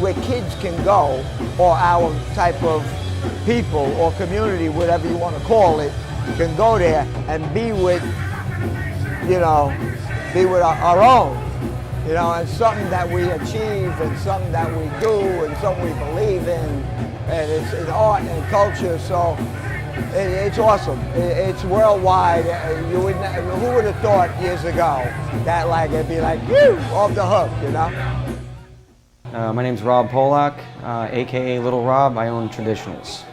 where kids can go, or our type of people or community, whatever you want to call it, can go there and be with, our own, and something that we achieve and something that we do and something we believe in, and it's in art and culture, so it's awesome. It's worldwide. Who would have thought years ago that it'd be woo, off the hook, My name's Rob Polak, aka Little Rob. I own Traditinals.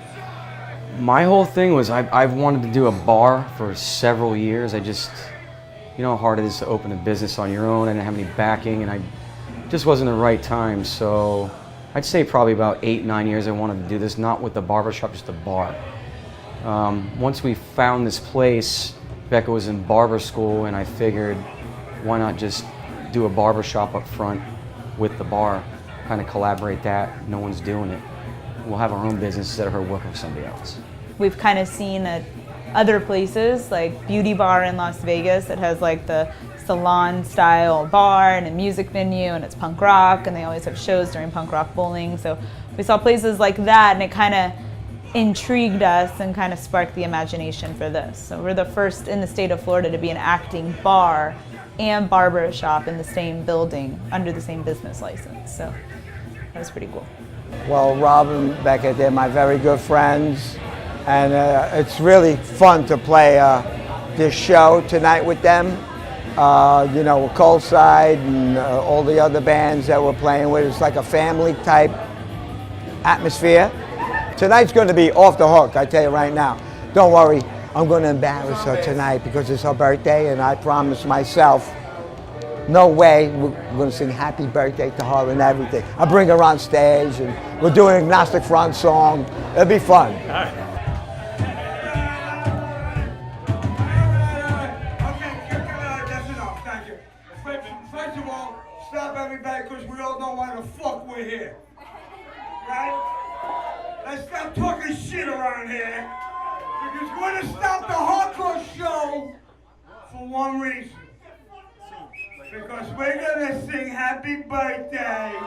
My whole thing was I've wanted to do a bar for several years. You know how hard it is to open a business on your own. I didn't have any backing, and I just wasn't the right time. So I'd say probably about 8-9 years I wanted to do this, not with the barbershop, just a bar. Once we found this place, Becca was in barber school, and I figured, why not just do a barbershop up front with the bar, kind of collaborate that. No one's doing it. We'll have our own business instead of her working for somebody else. We've kind of seen at other places, like Beauty Bar in Las Vegas, that has the salon style bar and a music venue, and it's punk rock, and they always have shows during punk rock bowling. So we saw places like that, and it kind of intrigued us and kind of sparked the imagination for this. So we're the first in the state of Florida to be an acting bar and barber shop in the same building under the same business license. So that was pretty cool. Well, Rob and Becca, they're my very good friends, and it's really fun to play this show tonight with them. Cold Side and all the other bands that we're playing with. It's like a family type atmosphere. Tonight's going to be off the hook, I tell you right now. Don't worry, I'm going to embarrass her tonight because it's her birthday, and I promised myself, no way, we're going to sing happy birthday to her and everything. I'll bring her on stage, and we'll do an agnostic front song. It'll be fun. All right. That's enough, thank you. First of all, stop everybody, because we all know why the fuck we're here. Right? Let's stop talking shit around here, because we're going to stop the hardcore show for one reason. Because we're going to sing happy birthday to you.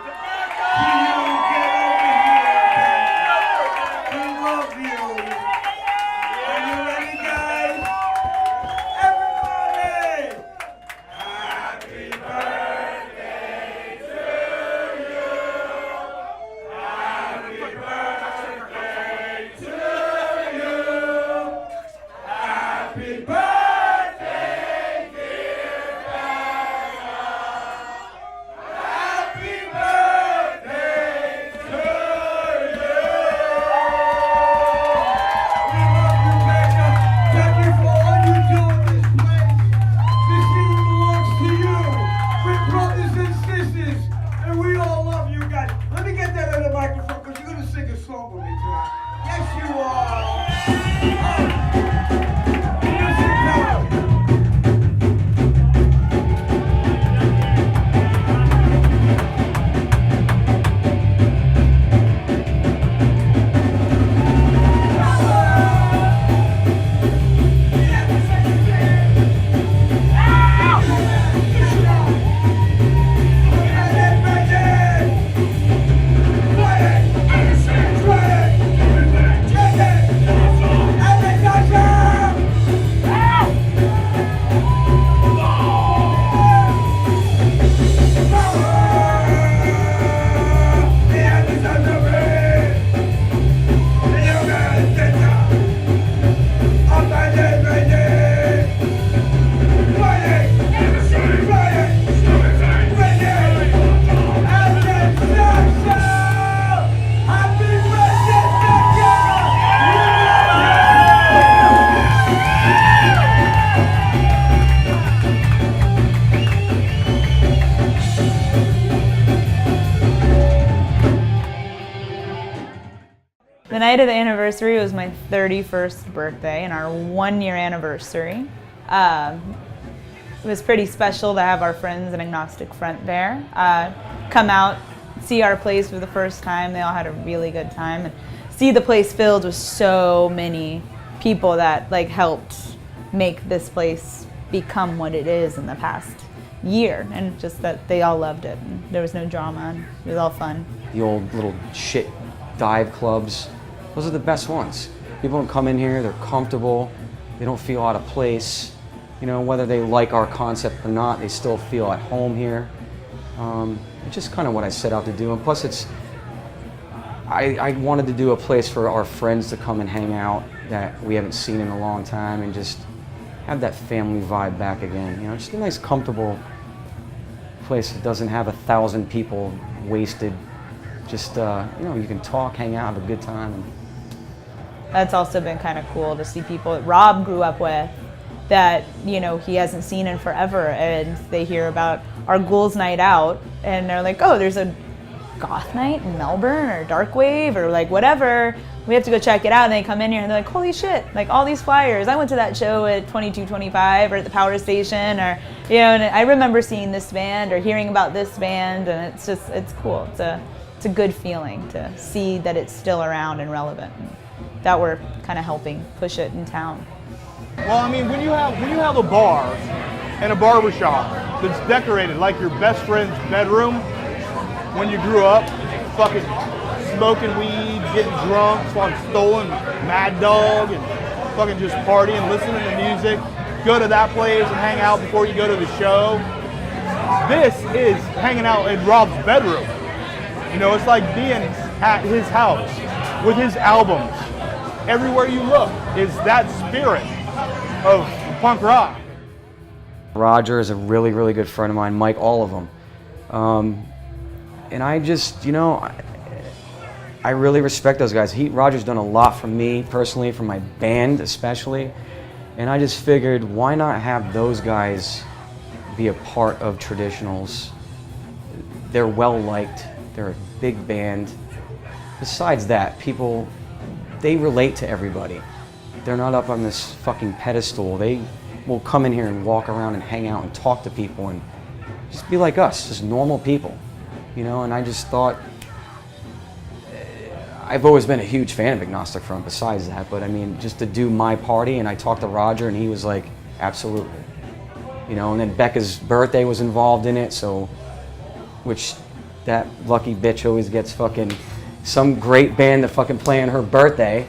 Get over here. We love you. Are you ready, guys? Everybody! Happy birthday to you. Happy birthday to you. Happy birthday. The night of the anniversary was my 31st birthday and our 1-year anniversary. It was pretty special to have our friends and Agnostic Front there come out, see our place for the first time. They all had a really good time, and see the place filled with so many people that helped make this place become what it is in the past year, and just that they all loved it. And there was no drama, and it was all fun. The old little shit dive clubs, those are the best ones. People don't come in here, they're comfortable, they don't feel out of place. You know, whether they like our concept or not, they still feel at home here. It's just kind of what I set out to do, and plus I wanted to do a place for our friends to come and hang out that we haven't seen in a long time, and just have that family vibe back again. You know, just a nice, comfortable place that doesn't have 1,000 people wasted. Just, you know, you can talk, hang out, have a good time. And that's also been kind of cool to see people that Rob grew up with that, you know, he hasn't seen in forever, and they hear about our Ghouls Night Out, and they're like, oh, there's a goth night in Melbourne, or dark wave, or like whatever, we have to go check it out. And they come in here and they're like, holy shit, like all these flyers, I went to that show at 2225 or at the Power Station, or, you know, and I remember seeing this band or hearing about this band, and it's just, it's cool. It's a good feeling to see that it's still around and relevant, and that we're kind of helping push it in town. Well, I mean, when you have a bar and a barbershop that's decorated like your best friend's bedroom when you grew up, fucking smoking weed, getting drunk, on stolen Mad Dog, and fucking just partying, listening to music, go to that place and hang out before you go to the show. This is hanging out in Rob's bedroom. You know, it's like being at his house with his albums. Everywhere you look is that spirit of punk rock. Roger is a really, really good friend of mine, Mike, all of them. And I just, you know, I really respect those guys. Roger's done a lot for me personally, for my band especially, and I just figured, why not have those guys be a part of Traditionals? They're well liked, they're a big band. Besides that, people, they relate to everybody. They're not up on this fucking pedestal. They will come in here and walk around and hang out and talk to people and just be like us, just normal people, you know. And I just thought, I've always been a huge fan of Agnostic Front besides that, but I mean, just to do my party, and I talked to Roger and he was like, absolutely. You know, and then Becca's birthday was involved in it, so, which that lucky bitch always gets fucking some great band to fucking play on her birthday.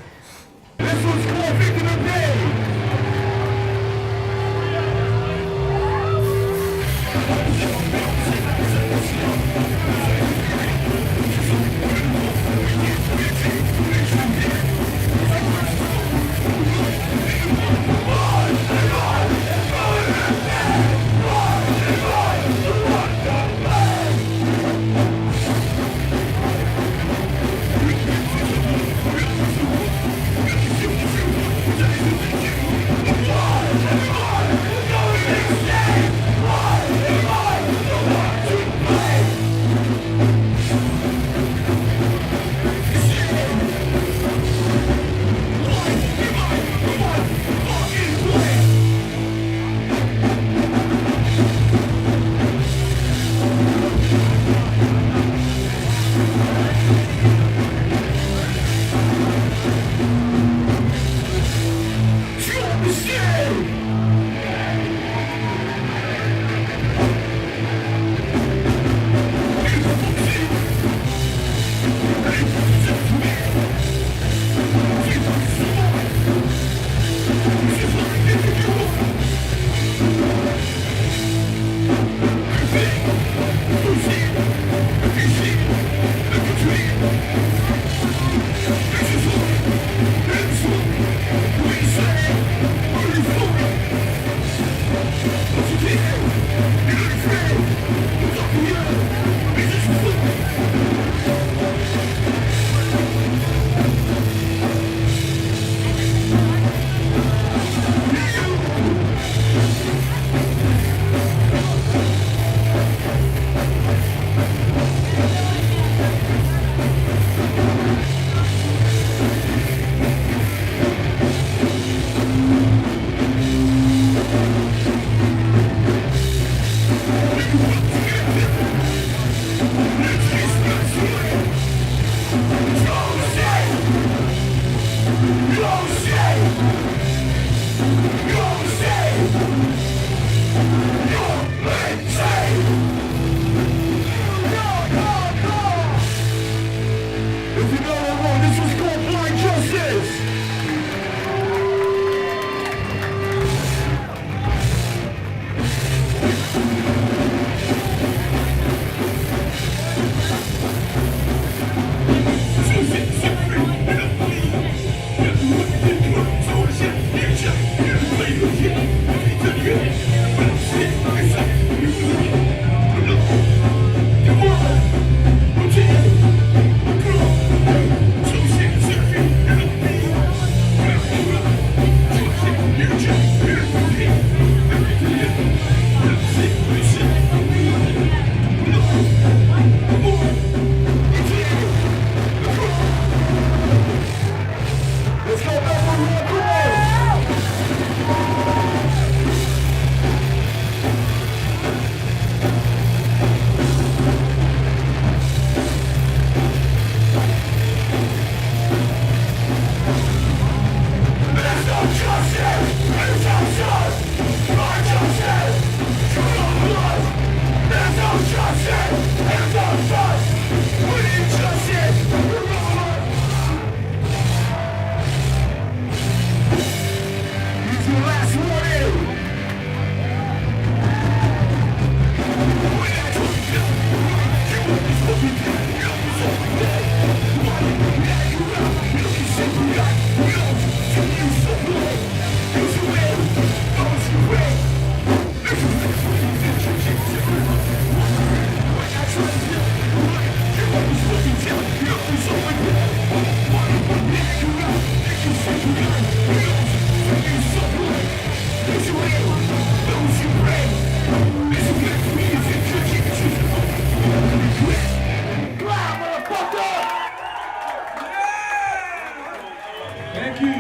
Thank you.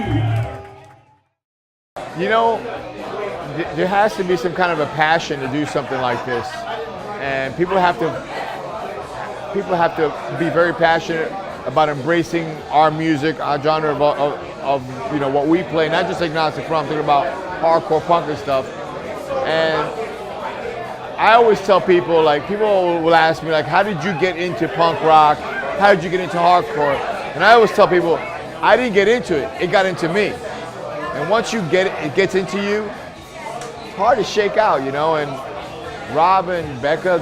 You know, there has to be some kind of a passion to do something like this, and people have to be very passionate about embracing our music, our genre of you know what we play, not just agnostic front. I'm thinking about hardcore punk and stuff. And I always tell people, like, people will ask me, like, how did you get into punk rock? How did you get into hardcore? And I always tell people, I didn't get into it, it got into me. And once you get it, it gets into you, it's hard to shake out, you know. And Rob and Becca,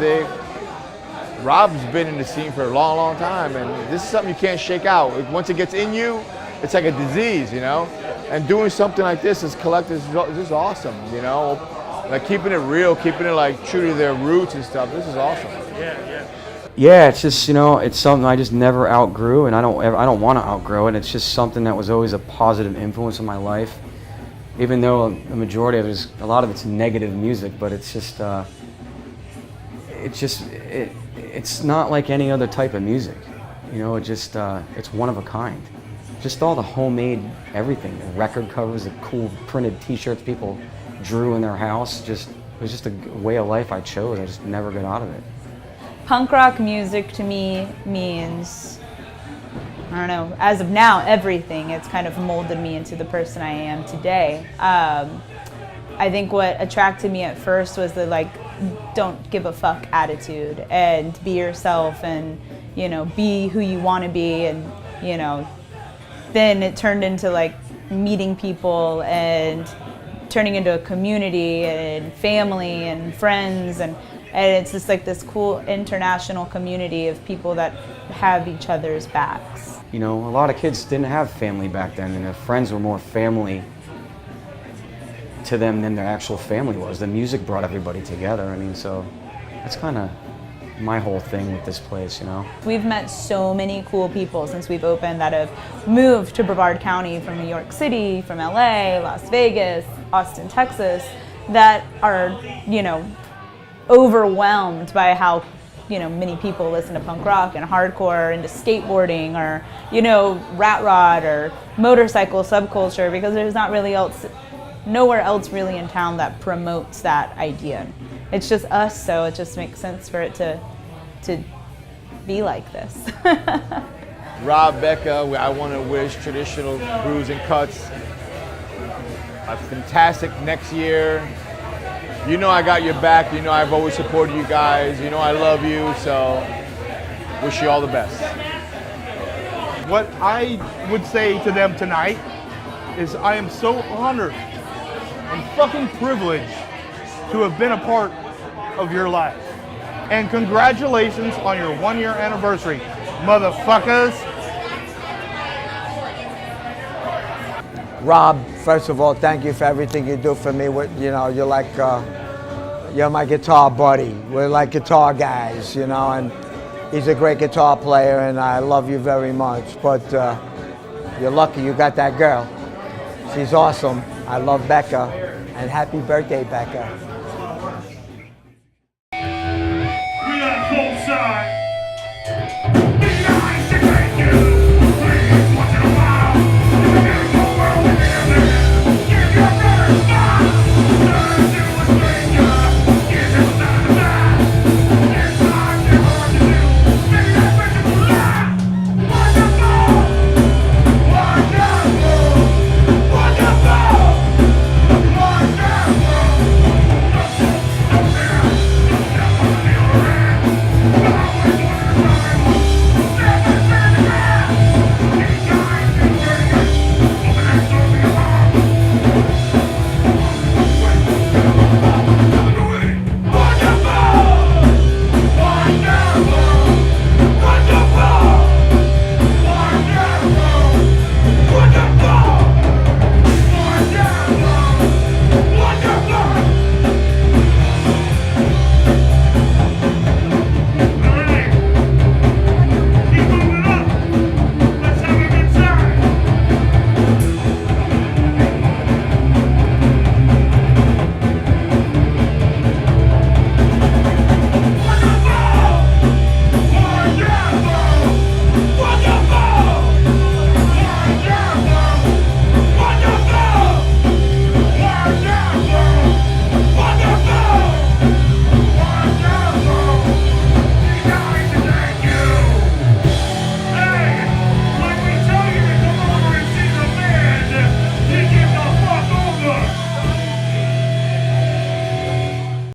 Rob's been in the scene for a long, long time, and this is something you can't shake out. Once it gets in you, it's like a disease, you know. And doing something like this as collectors is awesome, you know. Like keeping it real, keeping it like true to their roots and stuff. This is awesome. Yeah, it's just, you know, it's something I just never outgrew, and I don't want to outgrow it. It's just something that was always a positive influence in my life, even though the majority of it is, a lot of it's negative music. But it's just, it's not like any other type of music, you know. It just, it's one of a kind. Just all the homemade everything, the record covers, the cool printed T-shirts people drew in their house. It was just a way of life I chose. I just never got out of it. Punk rock music to me means, I don't know, as of now, everything. It's kind of molded me into the person I am today. I think what attracted me at first was the, like, don't give a fuck attitude and be yourself and, you know, be who you want to be. And, you know, then it turned into, like, meeting people and turning into a community and family and friends, and it's just like this cool international community of people that have each other's backs. You know, a lot of kids didn't have family back then, and their friends were more family to them than their actual family was. The music brought everybody together. I mean, so that's kind of my whole thing with this place, you know. We've met so many cool people since we've opened that have moved to Brevard County from New York City, from LA, Las Vegas, Austin, Texas, that are, you know, overwhelmed by how, you know, many people listen to punk rock and hardcore, into skateboarding, or, you know, rat rod or motorcycle subculture, because there's not really nowhere else really in town that promotes that idea. It's just us, so it just makes sense for it to be like this. Rob, Becca, I want to wish Traditional Brews and Cuts a fantastic next year. You know I got your back. You know I've always supported you guys. You know I love you, so wish you all the best. What I would say to them tonight is I am so honored and fucking privileged to have been a part of your life. And congratulations on your 1-year anniversary, motherfuckers. Rob, first of all, thank you for everything you do for me. You know, you're like, you're my guitar buddy. We're like guitar guys, you know, and he's a great guitar player, and I love you very much. But you're lucky you got that girl. She's awesome. I love Becca, and happy birthday, Becca.